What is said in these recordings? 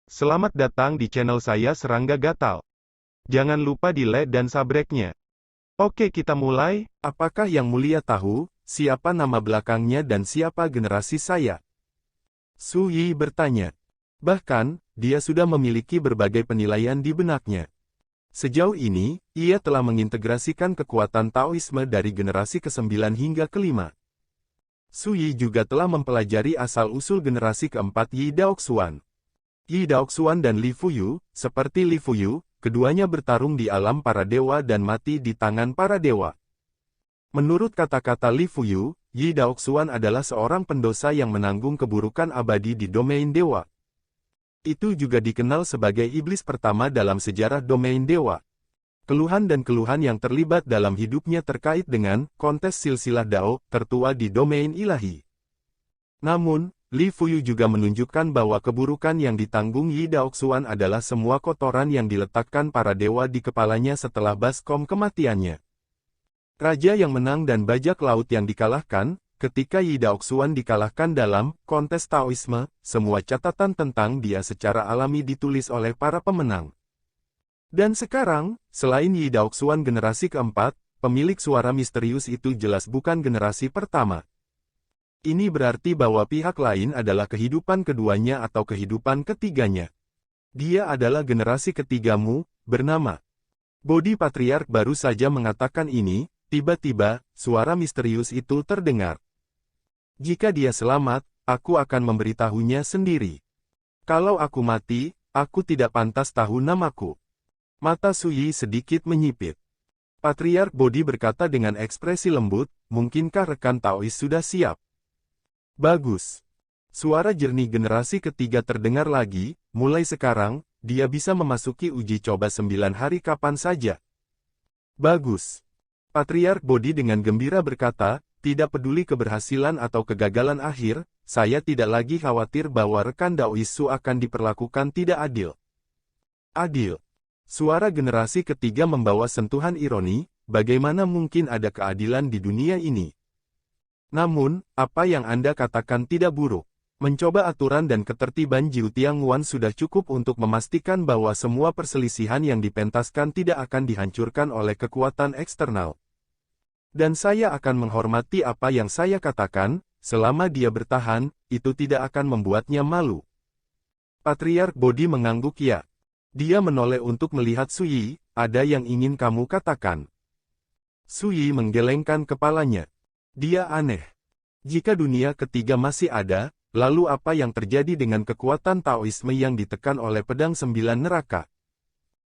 Selamat datang di channel saya Serangga Gatal. Jangan lupa di like dan subscribe-nya. Oke, kita mulai. Apakah Yang Mulia tahu, siapa nama belakangnya dan siapa generasi saya? Su Yi bertanya. Bahkan, dia sudah memiliki berbagai penilaian di benaknya. Sejauh ini, ia telah mengintegrasikan kekuatan Taoisme dari generasi ke-9 hingga ke-5. Su Yi juga telah mempelajari asal-usul generasi keempat Yi Daoxuan. Yi Daoxuan dan Li Fuyu, seperti Li Fuyu, keduanya bertarung di alam para dewa dan mati di tangan para dewa. Menurut kata-kata Li Fuyu, Yi Daoxuan adalah seorang pendosa yang menanggung keburukan abadi di domain dewa. Itu juga dikenal sebagai iblis pertama dalam sejarah domain dewa. Keluhan dan keluhan yang terlibat dalam hidupnya terkait dengan kontes silsilah Dao tertua di domain ilahi. Namun, Li Fuyu juga menunjukkan bahwa keburukan yang ditanggung Yi Daoxuan adalah semua kotoran yang diletakkan para dewa di kepalanya setelah baskom kematiannya. Raja yang menang dan bajak laut yang dikalahkan, ketika Yi Daoxuan dikalahkan dalam kontes Taoisme, semua catatan tentang dia secara alami ditulis oleh para pemenang. Dan sekarang, selain Yi Daoxuan generasi keempat, pemilik suara misterius itu jelas bukan generasi pertama. Ini berarti bahwa pihak lain adalah kehidupan keduanya atau kehidupan ketiganya. Dia adalah generasi ketigamu, bernama Bodhi. Patriark baru saja mengatakan ini, tiba-tiba, suara misterius itu terdengar. Jika dia selamat, aku akan memberitahunya sendiri. Kalau aku mati, aku tidak pantas tahu namaku. Mata Su Yi sedikit menyipit. Patriark Bodhi berkata dengan ekspresi lembut, mungkinkah rekan Taois sudah siap? Bagus. Suara jernih generasi ketiga terdengar lagi, mulai sekarang, dia bisa memasuki uji coba 9 hari kapan saja. Bagus. Patriark Bodhi dengan gembira berkata, tidak peduli keberhasilan atau kegagalan akhir, saya tidak lagi khawatir bahwa rekan Daoisu akan diperlakukan tidak adil. Adil. Suara generasi ketiga membawa sentuhan ironi, bagaimana mungkin ada keadilan di dunia ini? Namun, apa yang Anda katakan tidak buruk. Mencoba aturan dan ketertiban Jiu Tianguan sudah cukup untuk memastikan bahwa semua perselisihan yang dipentaskan tidak akan dihancurkan oleh kekuatan eksternal. Dan saya akan menghormati apa yang saya katakan, selama dia bertahan, itu tidak akan membuatnya malu. Patriark Bodhi mengangguk ya. Dia menoleh untuk melihat Su Yi, ada yang ingin kamu katakan. Su Yi menggelengkan kepalanya. Dia aneh. Jika dunia ketiga masih ada, lalu apa yang terjadi dengan kekuatan Taoisme yang ditekan oleh pedang 9 neraka?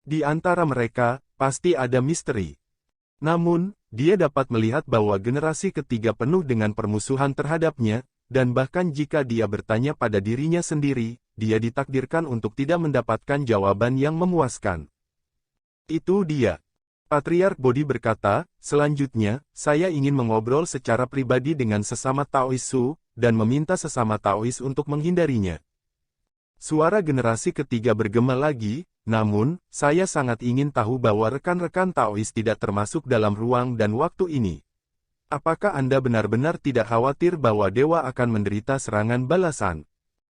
Di antara mereka, pasti ada misteri. Namun, dia dapat melihat bahwa generasi ketiga penuh dengan permusuhan terhadapnya, dan bahkan jika dia bertanya pada dirinya sendiri, dia ditakdirkan untuk tidak mendapatkan jawaban yang memuaskan. Itu dia. Patriark Bodhi berkata, selanjutnya, saya ingin mengobrol secara pribadi dengan sesama Taoisu, dan meminta sesama Taois untuk menghindarinya. Suara generasi ketiga bergema lagi, namun, saya sangat ingin tahu bahwa rekan-rekan Taois tidak termasuk dalam ruang dan waktu ini. Apakah Anda benar-benar tidak khawatir bahwa dewa akan menderita serangan balasan?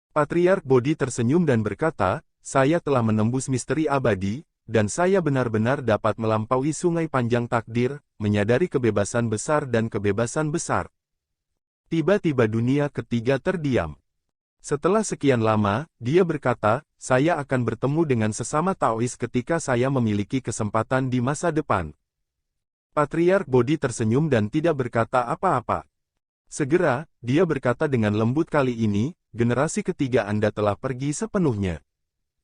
Patriark Bodhi tersenyum dan berkata, saya telah menembus misteri abadi, dan saya benar-benar dapat melampaui sungai panjang takdir, menyadari kebebasan besar dan kebebasan besar. Tiba-tiba dunia ketiga terdiam. Setelah sekian lama, dia berkata, saya akan bertemu dengan sesama Taois ketika saya memiliki kesempatan di masa depan. Patriark Bodhi tersenyum dan tidak berkata apa-apa. Segera, dia berkata dengan lembut, kali ini, generasi ketiga Anda telah pergi sepenuhnya.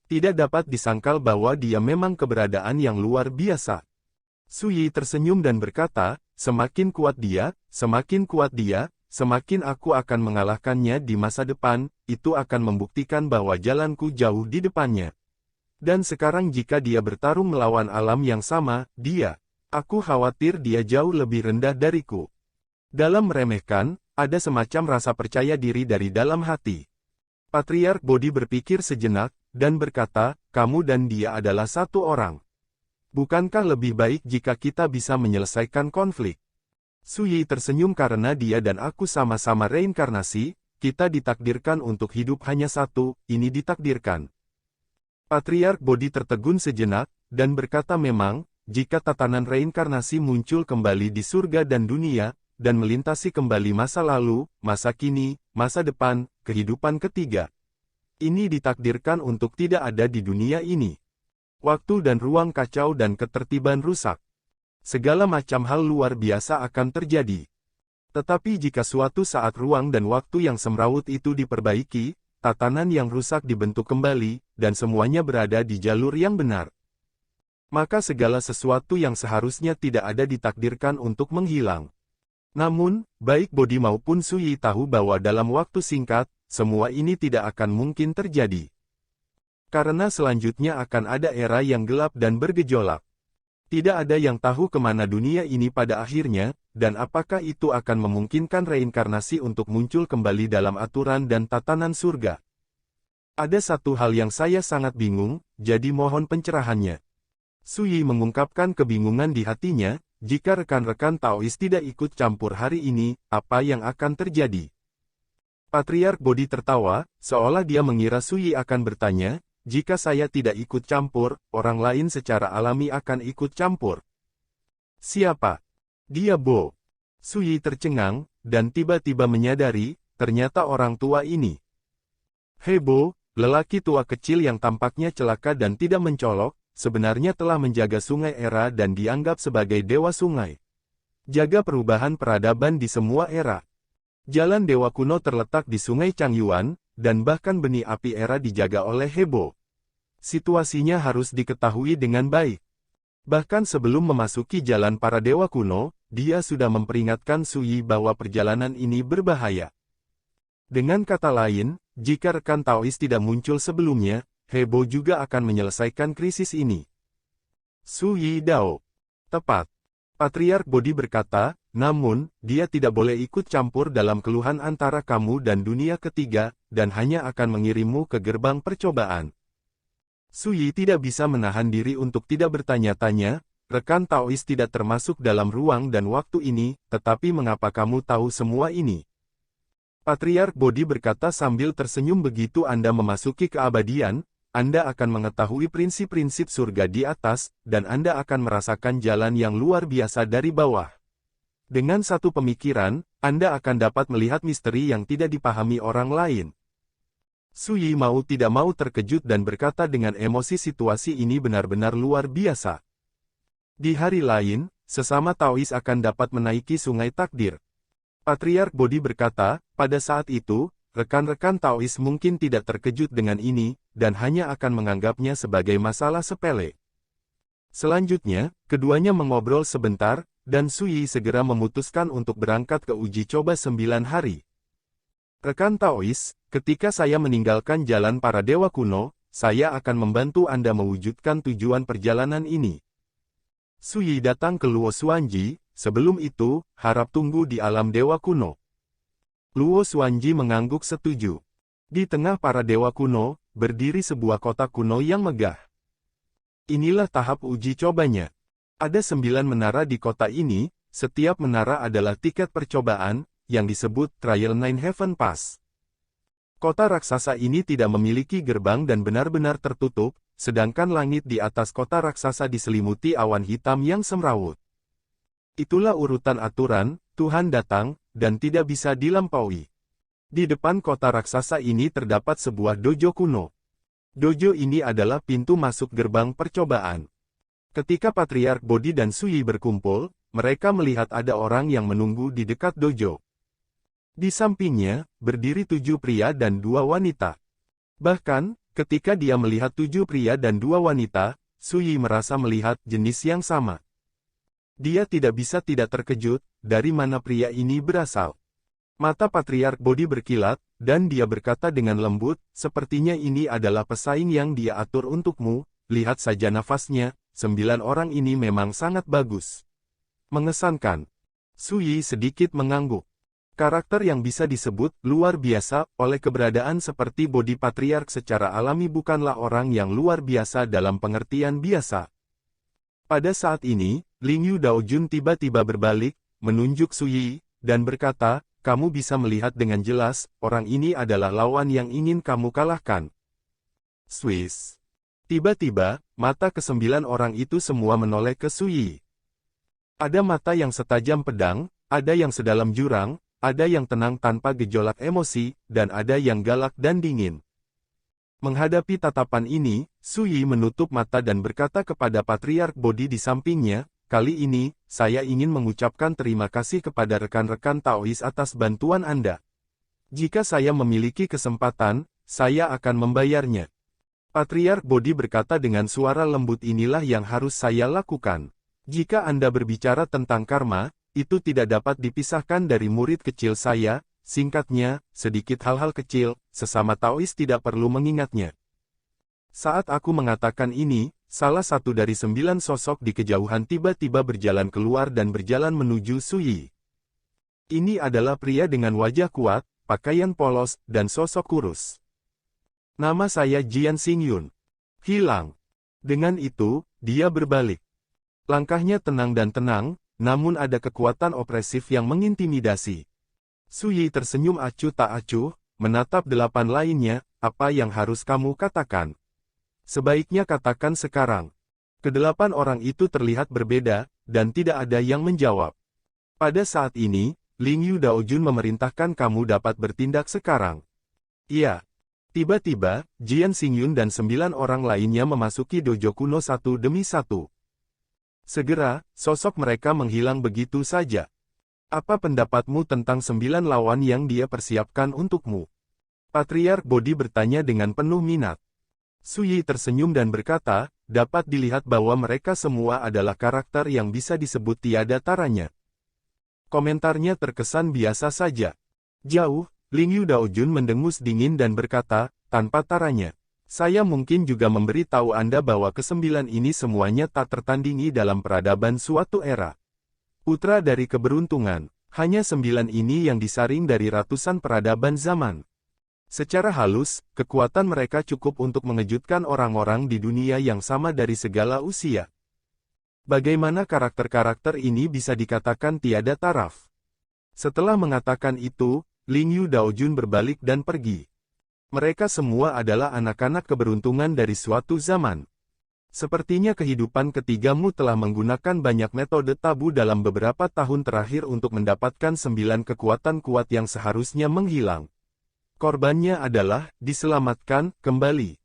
Tidak dapat disangkal bahwa dia memang keberadaan yang luar biasa. Su Yi tersenyum dan berkata, semakin kuat dia, semakin aku akan mengalahkannya di masa depan, itu akan membuktikan bahwa jalanku jauh di depannya. Dan sekarang jika dia bertarung melawan alam yang sama, aku khawatir dia jauh lebih rendah dariku. Dalam meremehkan, ada semacam rasa percaya diri dari dalam hati. Patriark Bodhi berpikir sejenak, dan berkata, kamu dan dia adalah satu orang. Bukankah lebih baik jika kita bisa menyelesaikan konflik? Su Yi tersenyum karena dia dan aku sama-sama reinkarnasi, kita ditakdirkan untuk hidup hanya satu, ini ditakdirkan. Patriark Bodhi tertegun sejenak, dan berkata memang, jika tatanan reinkarnasi muncul kembali di surga dan dunia, dan melintasi kembali masa lalu, masa kini, masa depan, kehidupan ketiga. Ini ditakdirkan untuk tidak ada di dunia ini. Waktu dan ruang kacau dan ketertiban rusak. Segala macam hal luar biasa akan terjadi. Tetapi jika suatu saat ruang dan waktu yang semrawut itu diperbaiki, tatanan yang rusak dibentuk kembali, dan semuanya berada di jalur yang benar, maka segala sesuatu yang seharusnya tidak ada ditakdirkan untuk menghilang. Namun, baik Bodhi maupun Sui tahu bahwa dalam waktu singkat, semua ini tidak akan mungkin terjadi. Karena selanjutnya akan ada era yang gelap dan bergejolak. Tidak ada yang tahu kemana dunia ini pada akhirnya, dan apakah itu akan memungkinkan reinkarnasi untuk muncul kembali dalam aturan dan tatanan surga. Ada satu hal yang saya sangat bingung, jadi mohon pencerahannya. Sui mengungkapkan kebingungan di hatinya, jika rekan-rekan Taois tidak ikut campur hari ini, apa yang akan terjadi? Patriark Bodhi tertawa, seolah dia mengira Sui akan bertanya, jika saya tidak ikut campur, orang lain secara alami akan ikut campur. Siapa? Dia Bo. Sui tercengang, dan tiba-tiba menyadari, ternyata orang tua ini. Hei Bo, lelaki tua kecil yang tampaknya celaka dan tidak mencolok, sebenarnya telah menjaga sungai era dan dianggap sebagai dewa sungai. Jaga perubahan peradaban di semua era. Jalan dewa kuno terletak di sungai Changyuan, dan bahkan benih api era dijaga oleh Hebo. Situasinya harus diketahui dengan baik. Bahkan sebelum memasuki jalan para dewa kuno, dia sudah memperingatkan Sui bahwa perjalanan ini berbahaya. Dengan kata lain, jika rekan Taois tidak muncul sebelumnya, Hebo juga akan menyelesaikan krisis ini. Sui Dao. Tepat. Patriark Bodhi berkata, namun, dia tidak boleh ikut campur dalam keluhan antara kamu dan dunia ketiga, dan hanya akan mengirimmu ke gerbang percobaan. Sui tidak bisa menahan diri untuk tidak bertanya-tanya, rekan Taois tidak termasuk dalam ruang dan waktu ini, tetapi mengapa kamu tahu semua ini? Patriark Bodhi berkata sambil tersenyum, begitu Anda memasuki keabadian, Anda akan mengetahui prinsip-prinsip surga di atas, dan Anda akan merasakan jalan yang luar biasa dari bawah. Dengan satu pemikiran, Anda akan dapat melihat misteri yang tidak dipahami orang lain. Sui mau tidak mau terkejut dan berkata dengan emosi, situasi ini benar-benar luar biasa. Di hari lain, sesama Taois akan dapat menaiki sungai takdir. Patriark Bodhi berkata, pada saat itu, rekan-rekan Taois mungkin tidak terkejut dengan ini, dan hanya akan menganggapnya sebagai masalah sepele. Selanjutnya, keduanya mengobrol sebentar, dan Sui segera memutuskan untuk berangkat ke uji coba 9 hari. Rekan Taois, ketika saya meninggalkan jalan para dewa kuno, saya akan membantu Anda mewujudkan tujuan perjalanan ini. Sui datang ke Luo Xuanji, sebelum itu, harap tunggu di alam dewa kuno. Luo Xuanji mengangguk setuju. Di tengah para dewa kuno, berdiri sebuah kota kuno yang megah. Inilah tahap uji cobanya. Ada 9 menara di kota ini, setiap menara adalah tiket percobaan, yang disebut Trial Nine Heaven Pass. Kota raksasa ini tidak memiliki gerbang dan benar-benar tertutup, sedangkan langit di atas kota raksasa diselimuti awan hitam yang semrawut. Itulah urutan aturan, Tuhan datang, dan tidak bisa dilampaui. Di depan kota raksasa ini terdapat sebuah dojo kuno. Dojo ini adalah pintu masuk gerbang percobaan. Ketika Patriark Bodhi dan Sui berkumpul, mereka melihat ada orang yang menunggu di dekat dojo. Di sampingnya, berdiri 7 pria dan 2 wanita. Bahkan, ketika dia melihat 7 pria dan 2 wanita, Sui merasa melihat jenis yang sama. Dia tidak bisa tidak terkejut, dari mana pria ini berasal. Mata Patriark Bodhi berkilat, dan dia berkata dengan lembut, sepertinya ini adalah pesaing yang dia atur untukmu, lihat saja nafasnya, 9 orang ini memang sangat bagus. Mengesankan. Sui sedikit mengangguk. Karakter yang bisa disebut luar biasa oleh keberadaan seperti Bodhi Patriark secara alami bukanlah orang yang luar biasa dalam pengertian biasa. Pada saat ini, Lingyu Daojun tiba-tiba berbalik, menunjuk Sui, dan berkata, kamu bisa melihat dengan jelas, orang ini adalah lawan yang ingin kamu kalahkan. Swiss. Tiba-tiba, mata kesembilan orang itu semua menoleh ke Su Yi. Ada mata yang setajam pedang, ada yang sedalam jurang, ada yang tenang tanpa gejolak emosi, dan ada yang galak dan dingin. Menghadapi tatapan ini, Su Yi menutup mata dan berkata kepada Patriark Bodhi di sampingnya, "Kali ini, saya ingin mengucapkan terima kasih kepada rekan-rekan Taois atas bantuan Anda. Jika saya memiliki kesempatan, saya akan membayarnya." Patriark Bodhi berkata dengan suara lembut, "Inilah yang harus saya lakukan. Jika Anda berbicara tentang karma, itu tidak dapat dipisahkan dari murid kecil saya. Singkatnya, sedikit hal-hal kecil, sesama Taois tidak perlu mengingatnya." Saat aku mengatakan ini, salah satu dari 9 sosok di kejauhan tiba-tiba berjalan keluar dan berjalan menuju Su Yi. Ini adalah pria dengan wajah kuat, pakaian polos, dan sosok kurus. "Nama saya Jian Xingyun." "Hilang." Dengan itu, dia berbalik. Langkahnya tenang dan tenang, namun ada kekuatan opresif yang mengintimidasi. Su Yi tersenyum acuh tak acuh, menatap 8 lainnya, "Apa yang harus kamu katakan? Sebaiknya katakan sekarang." Kedelapan orang itu terlihat berbeda, dan tidak ada yang menjawab. Pada saat ini, Ling Yu Daojun memerintahkan kamu dapat bertindak sekarang. Iya. Tiba-tiba, Jian Xingyun dan 9 orang lainnya memasuki dojo kuno satu demi satu. Segera, sosok mereka menghilang begitu saja. "Apa pendapatmu tentang 9 lawan yang dia persiapkan untukmu?" Patriark Bodhi bertanya dengan penuh minat. Su Yi tersenyum dan berkata, "Dapat dilihat bahwa mereka semua adalah karakter yang bisa disebut tiada taranya." Komentarnya terkesan biasa saja. Jauh, Ling Yu Daojun mendengus dingin dan berkata, "Tanpa taranya. Saya mungkin juga memberi tahu Anda bahwa ke-9 ini semuanya tak tertandingi dalam peradaban suatu era. Putra dari keberuntungan, hanya 9 ini yang disaring dari ratusan peradaban zaman. Secara halus, kekuatan mereka cukup untuk mengejutkan orang-orang di dunia yang sama dari segala usia. Bagaimana karakter-karakter ini bisa dikatakan tiada taraf?" Setelah mengatakan itu, Ling Yu Daojun berbalik dan pergi. Mereka semua adalah anak-anak keberuntungan dari suatu zaman. Sepertinya kehidupan ketigamu telah menggunakan banyak metode tabu dalam beberapa tahun terakhir untuk mendapatkan 9 kekuatan kuat yang seharusnya menghilang. Korbannya adalah diselamatkan kembali.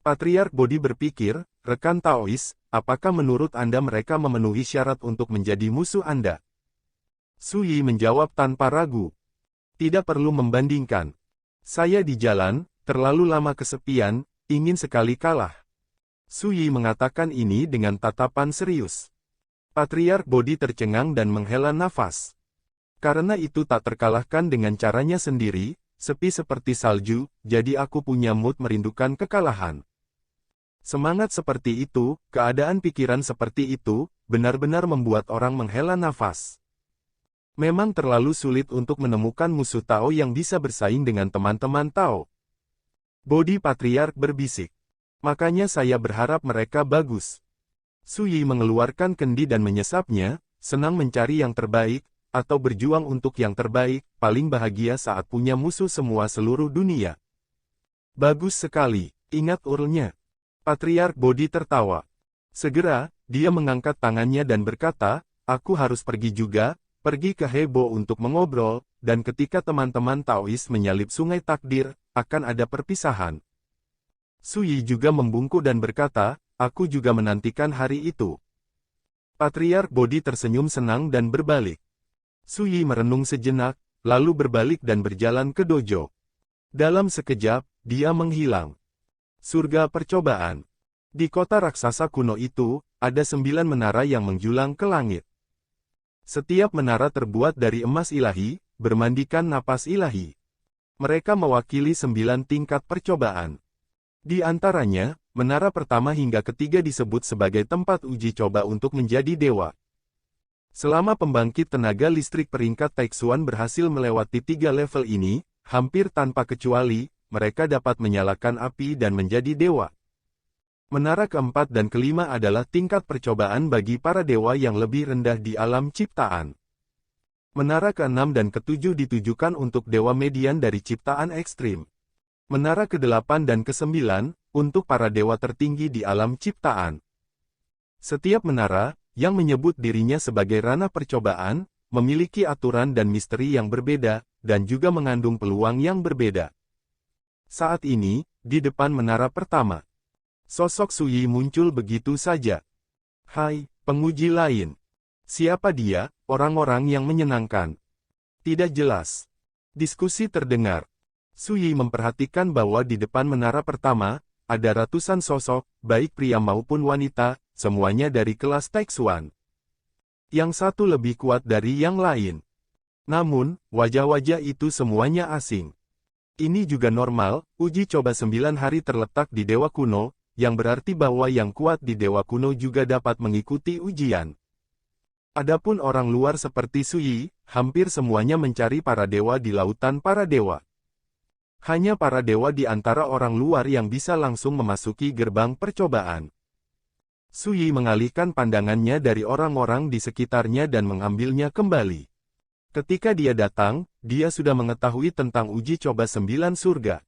Patriark Bodhi berpikir, "Rekan Taois, apakah menurut Anda mereka memenuhi syarat untuk menjadi musuh Anda?" Su Yi menjawab tanpa ragu. "Tidak perlu membandingkan. Saya di jalan, terlalu lama kesepian, ingin sekali kalah." Su Yi mengatakan ini dengan tatapan serius. Patriark Bodhi tercengang dan menghela nafas. "Karena itu tak terkalahkan dengan caranya sendiri, sepi seperti salju, jadi aku punya mood merindukan kekalahan." Semangat seperti itu, keadaan pikiran seperti itu, benar-benar membuat orang menghela nafas. Memang terlalu sulit untuk menemukan musuh Tao yang bisa bersaing dengan teman-teman Tao. Bodhi Patriark berbisik. "Makanya saya berharap mereka bagus." Su Yi mengeluarkan kendi dan menyesapnya, senang mencari yang terbaik, atau berjuang untuk yang terbaik, paling bahagia saat punya musuh semua seluruh dunia. "Bagus sekali, ingat urlnya." Patriark Bodhi tertawa. Segera, dia mengangkat tangannya dan berkata, "Aku harus pergi juga, pergi ke Hebo untuk mengobrol, dan ketika teman-teman Taois menyalip sungai takdir, akan ada perpisahan." Su Yi juga membungkuk dan berkata, "Aku juga menantikan hari itu." Patriark Bodhi tersenyum senang dan berbalik. Su Yi merenung sejenak, lalu berbalik dan berjalan ke dojo. Dalam sekejap, dia menghilang. Surga percobaan. Di kota raksasa kuno itu, ada 9 menara yang menjulang ke langit. Setiap menara terbuat dari emas ilahi, bermandikan napas ilahi. Mereka mewakili 9 tingkat percobaan. Di antaranya, menara pertama hingga ketiga disebut sebagai tempat uji coba untuk menjadi dewa. Selama pembangkit tenaga listrik peringkat Taixuan berhasil melewati 3 level ini, hampir tanpa kecuali, mereka dapat menyalakan api dan menjadi dewa. Menara keempat dan kelima adalah tingkat percobaan bagi para dewa yang lebih rendah di alam ciptaan. Menara keenam dan ketujuh ditujukan untuk dewa median dari ciptaan ekstrim. Menara ke-8 dan ke-9, untuk para dewa tertinggi di alam ciptaan. Setiap menara, yang menyebut dirinya sebagai ranah percobaan, memiliki aturan dan misteri yang berbeda, dan juga mengandung peluang yang berbeda. Saat ini, di depan menara pertama, sosok Suyi muncul begitu saja. Hai, penguji lain. Siapa dia? Orang-orang yang menyenangkan. Tidak jelas. Diskusi terdengar. Suyi memperhatikan bahwa di depan menara pertama, ada ratusan sosok, baik pria maupun wanita, semuanya dari kelas Taixuan. Yang satu lebih kuat dari yang lain. Namun, wajah-wajah itu semuanya asing. Ini juga normal, uji coba 9 hari terletak di Dewa Kuno, yang berarti bahwa yang kuat di Dewa Kuno juga dapat mengikuti ujian. Adapun orang luar seperti Suyi, hampir semuanya mencari para dewa di lautan para dewa. Hanya para dewa di antara orang luar yang bisa langsung memasuki gerbang percobaan. Suyi mengalihkan pandangannya dari orang-orang di sekitarnya dan mengambilnya kembali. Ketika dia datang, dia sudah mengetahui tentang uji coba 9 surga.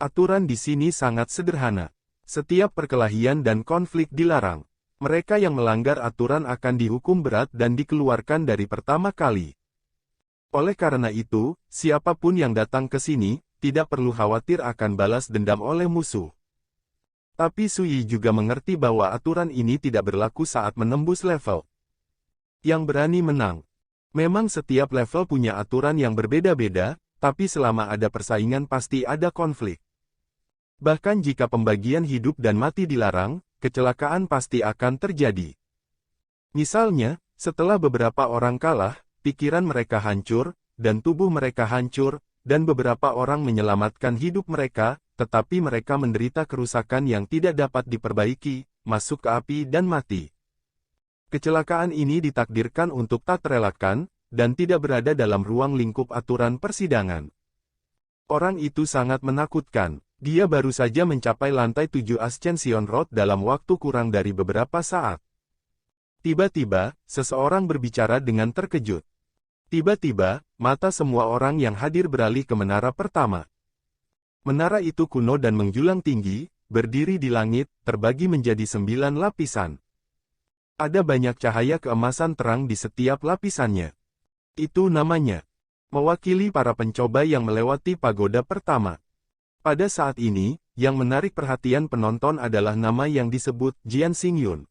Aturan di sini sangat sederhana. Setiap perkelahian dan konflik dilarang. Mereka yang melanggar aturan akan dihukum berat dan dikeluarkan dari pertama kali. Oleh karena itu, siapapun yang datang ke sini, tidak perlu khawatir akan balas dendam oleh musuh. Tapi Suyi juga mengerti bahwa aturan ini tidak berlaku saat menembus level. Yang berani menang. Memang setiap level punya aturan yang berbeda-beda, tapi selama ada persaingan pasti ada konflik. Bahkan jika pembagian hidup dan mati dilarang, kecelakaan pasti akan terjadi. Misalnya, setelah beberapa orang kalah, pikiran mereka hancur, dan tubuh mereka hancur, dan beberapa orang menyelamatkan hidup mereka, tetapi mereka menderita kerusakan yang tidak dapat diperbaiki, masuk ke api dan mati. Kecelakaan ini ditakdirkan untuk tak terelakkan, dan tidak berada dalam ruang lingkup aturan persidangan. Orang itu sangat menakutkan. Dia baru saja mencapai lantai 7 Ascension Road dalam waktu kurang dari beberapa saat. Tiba-tiba, seseorang berbicara dengan terkejut. Tiba-tiba, mata semua orang yang hadir beralih ke menara pertama. Menara itu kuno dan menjulang tinggi, berdiri di langit, terbagi menjadi 9 lapisan. Ada banyak cahaya keemasan terang di setiap lapisannya. Itu namanya. Mewakili para pencoba yang melewati pagoda pertama. Pada saat ini, yang menarik perhatian penonton adalah nama yang disebut Jian Xingyun.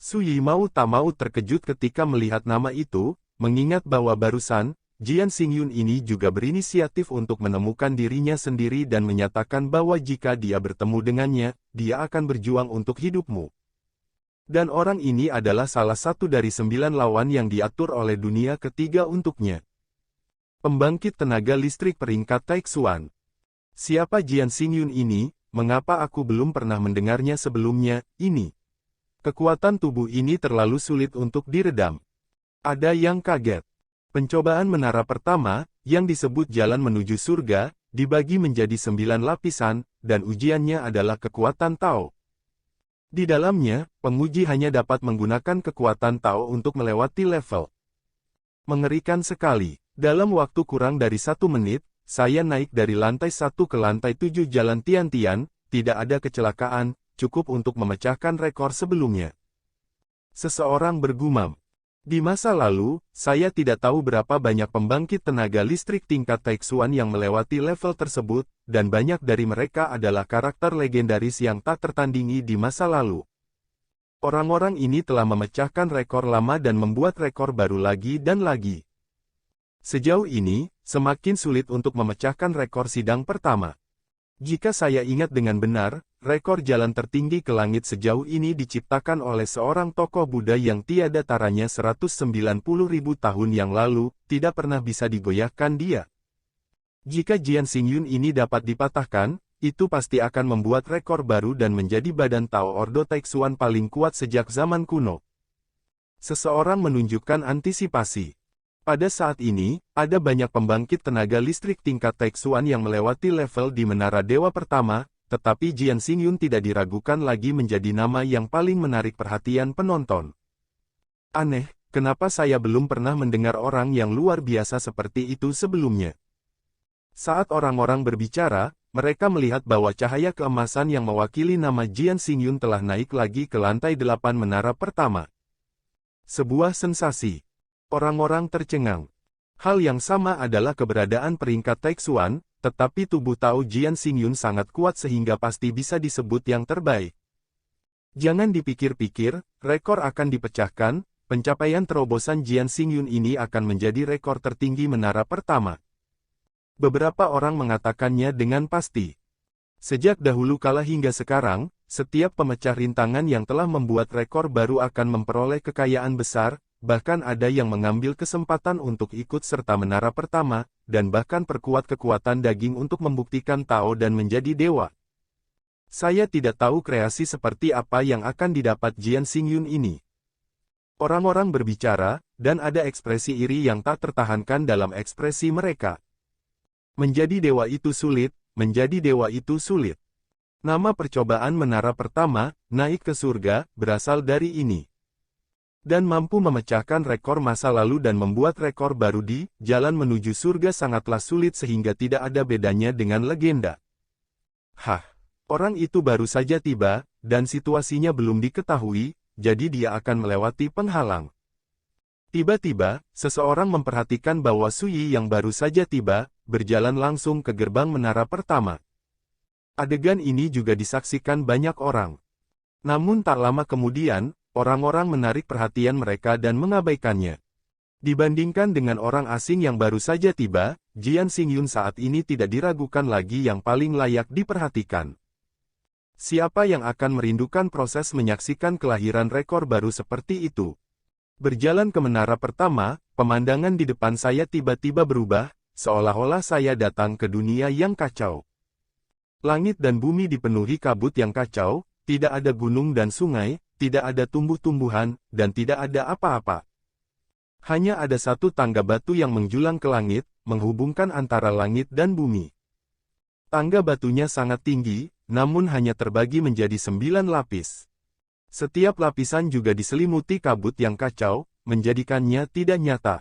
Suyi mau tak mau terkejut ketika melihat nama itu, mengingat bahwa barusan, Jian Xingyun ini juga berinisiatif untuk menemukan dirinya sendiri dan menyatakan bahwa jika dia bertemu dengannya, dia akan berjuang untuk hidupmu. Dan orang ini adalah salah satu dari 9 lawan yang diatur oleh dunia ketiga untuknya. Pembangkit tenaga listrik peringkat Taixuan. Siapa Jian Xingyun ini, mengapa aku belum pernah mendengarnya sebelumnya, ini? Kekuatan tubuh ini terlalu sulit untuk diredam. Ada yang kaget. Pencobaan menara pertama, yang disebut jalan menuju surga, dibagi menjadi 9 lapisan, dan ujiannya adalah kekuatan Tao. Di dalamnya, penguji hanya dapat menggunakan kekuatan Tao untuk melewati level. Mengerikan sekali. Dalam waktu kurang dari 1 menit, saya naik dari lantai 1 ke lantai 7 jalan Tian-Tian, tidak ada kecelakaan, cukup untuk memecahkan rekor sebelumnya. Seseorang bergumam. Di masa lalu, saya tidak tahu berapa banyak pembangkit tenaga listrik tingkat Taixuan yang melewati level tersebut, dan banyak dari mereka adalah karakter legendaris yang tak tertandingi di masa lalu. Orang-orang ini telah memecahkan rekor lama dan membuat rekor baru lagi dan lagi. Sejauh ini, semakin sulit untuk memecahkan rekor sidang pertama. Jika saya ingat dengan benar, rekor jalan tertinggi ke langit sejauh ini diciptakan oleh seorang tokoh Buddha yang tiada taranya 190.000 tahun yang lalu, tidak pernah bisa digoyahkan dia. Jika Jian Xingyun ini dapat dipatahkan, itu pasti akan membuat rekor baru dan menjadi badan Tao Ordo Taixuan paling kuat sejak zaman kuno. Seseorang menunjukkan antisipasi. Pada saat ini, ada banyak pembangkit tenaga listrik tingkat Taixuan yang melewati level di Menara Dewa pertama, tetapi Jian Xingyun tidak diragukan lagi menjadi nama yang paling menarik perhatian penonton. Aneh, kenapa saya belum pernah mendengar orang yang luar biasa seperti itu sebelumnya? Saat orang-orang berbicara, mereka melihat bahwa cahaya keemasan yang mewakili nama Jian Xingyun telah naik lagi ke lantai 8 menara pertama. Sebuah sensasi. Orang-orang tercengang. Hal yang sama adalah keberadaan peringkat Taixuan, tetapi tubuh Tao Jian Xingyun sangat kuat sehingga pasti bisa disebut yang terbaik. Jangan dipikir-pikir, rekor akan dipecahkan, pencapaian terobosan Jian Xingyun ini akan menjadi rekor tertinggi menara pertama. Beberapa orang mengatakannya dengan pasti. Sejak dahulu kala hingga sekarang, setiap pemecah rintangan yang telah membuat rekor baru akan memperoleh kekayaan besar, bahkan ada yang mengambil kesempatan untuk ikut serta menara pertama, dan bahkan perkuat kekuatan daging untuk membuktikan Tao dan menjadi dewa. Saya tidak tahu kreasi seperti apa yang akan didapat Jian Xingyun ini. Orang-orang berbicara, dan ada ekspresi iri yang tak tertahankan dalam ekspresi mereka. Menjadi dewa itu sulit, menjadi dewa itu sulit. Nama percobaan menara pertama, naik ke surga, berasal dari ini. Dan mampu memecahkan rekor masa lalu dan membuat rekor baru di jalan menuju surga sangatlah sulit sehingga tidak ada bedanya dengan legenda. Hah, orang itu baru saja tiba, dan situasinya belum diketahui, jadi dia akan melewati penghalang. Tiba-tiba, seseorang memperhatikan bahwa Suyi yang baru saja tiba, berjalan langsung ke gerbang menara pertama. Adegan ini juga disaksikan banyak orang. Namun tak lama kemudian, orang-orang menarik perhatian mereka dan mengabaikannya. Dibandingkan dengan orang asing yang baru saja tiba, Jian Xingyun saat ini tidak diragukan lagi yang paling layak diperhatikan. Siapa yang akan merindukan proses menyaksikan kelahiran rekor baru seperti itu? Berjalan ke menara pertama, pemandangan di depan saya tiba-tiba berubah, seolah-olah saya datang ke dunia yang kacau. Langit dan bumi dipenuhi kabut yang kacau, tidak ada gunung dan sungai, tidak ada tumbuh-tumbuhan, dan tidak ada apa-apa. Hanya ada satu tangga batu yang menjulang ke langit, menghubungkan antara langit dan bumi. Tangga batunya sangat tinggi, namun hanya terbagi menjadi 9 lapis. Setiap lapisan juga diselimuti kabut yang kacau, menjadikannya tidak nyata.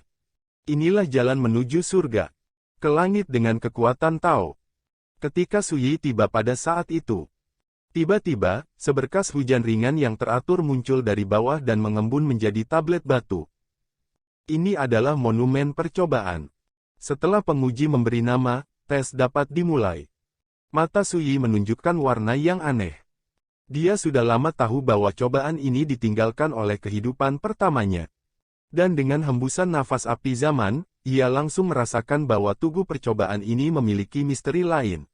Inilah jalan menuju surga. Ke langit dengan kekuatan Tao. Ketika Suyi tiba pada saat itu, tiba-tiba, seberkas hujan ringan yang teratur muncul dari bawah dan mengembun menjadi tablet batu. Ini adalah monumen percobaan. Setelah penguji memberi nama, tes dapat dimulai. Mata Suyi menunjukkan warna yang aneh. Dia sudah lama tahu bahwa cobaan ini ditinggalkan oleh kehidupan pertamanya. Dan dengan hembusan nafas api zaman, ia langsung merasakan bahwa tugu percobaan ini memiliki misteri lain.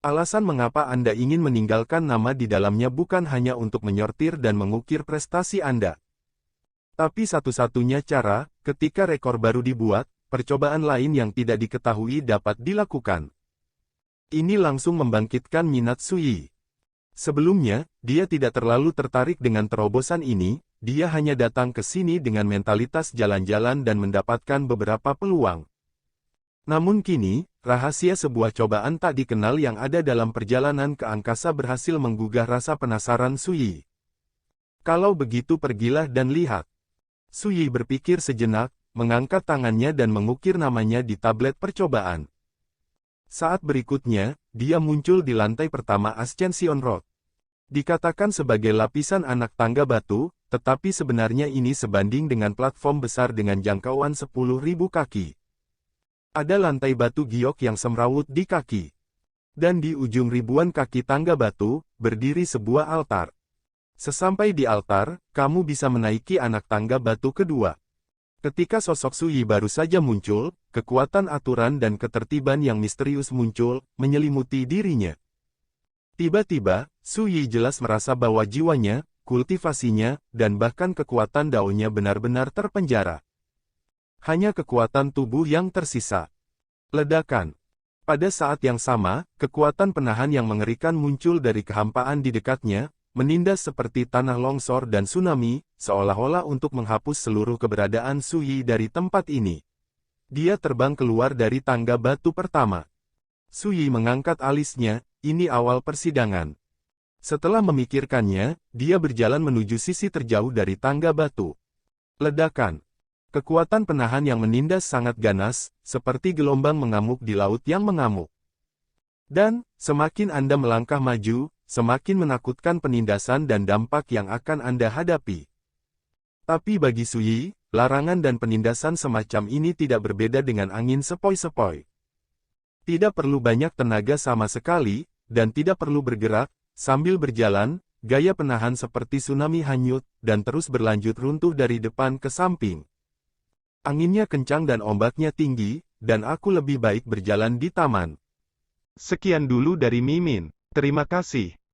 Alasan mengapa Anda ingin meninggalkan nama di dalamnya bukan hanya untuk menyortir dan mengukir prestasi Anda. Tapi satu-satunya cara, ketika rekor baru dibuat, percobaan lain yang tidak diketahui dapat dilakukan. Ini langsung membangkitkan minat Suyi. Sebelumnya, dia tidak terlalu tertarik dengan terobosan ini, dia hanya datang ke sini dengan mentalitas jalan-jalan dan mendapatkan beberapa peluang. Namun kini, rahasia sebuah cobaan tak dikenal yang ada dalam perjalanan ke angkasa berhasil menggugah rasa penasaran Suyi. Kalau begitu pergilah dan lihat. Suyi berpikir sejenak, mengangkat tangannya dan mengukir namanya di tablet percobaan. Saat berikutnya, dia muncul di lantai pertama Ascension Road. Dikatakan sebagai lapisan anak tangga batu, tetapi sebenarnya ini sebanding dengan platform besar dengan jangkauan 10.000 kaki. Ada lantai batu giok yang semrawut di kaki. Dan di ujung ribuan kaki tangga batu, berdiri sebuah altar. Sesampai di altar, kamu bisa menaiki anak tangga batu kedua. Ketika sosok Suyi baru saja muncul, kekuatan aturan dan ketertiban yang misterius muncul, menyelimuti dirinya. Tiba-tiba, Suyi jelas merasa bahwa jiwanya, kultivasinya, dan bahkan kekuatan daunnya benar-benar terpenjara. Hanya kekuatan tubuh yang tersisa. Ledakan. Pada saat yang sama, kekuatan penahan yang mengerikan muncul dari kehampaan di dekatnya, menindas seperti tanah longsor dan tsunami, seolah-olah untuk menghapus seluruh keberadaan Suyi dari tempat ini. Dia terbang keluar dari tangga batu pertama. Suyi mengangkat alisnya, ini awal persidangan. Setelah memikirkannya, dia berjalan menuju sisi terjauh dari tangga batu. Ledakan. Kekuatan penahan yang menindas sangat ganas, seperti gelombang mengamuk di laut yang mengamuk. Dan, semakin Anda melangkah maju, semakin menakutkan penindasan dan dampak yang akan Anda hadapi. Tapi bagi Suyi, larangan dan penindasan semacam ini tidak berbeda dengan angin sepoi-sepoi. Tidak perlu banyak tenaga sama sekali, dan tidak perlu bergerak, sambil berjalan, gaya penahan seperti tsunami hanyut, dan terus berlanjut runtuh dari depan ke samping. Anginnya kencang dan ombaknya tinggi, dan aku lebih baik berjalan di taman. Sekian dulu dari Mimin. Terima kasih.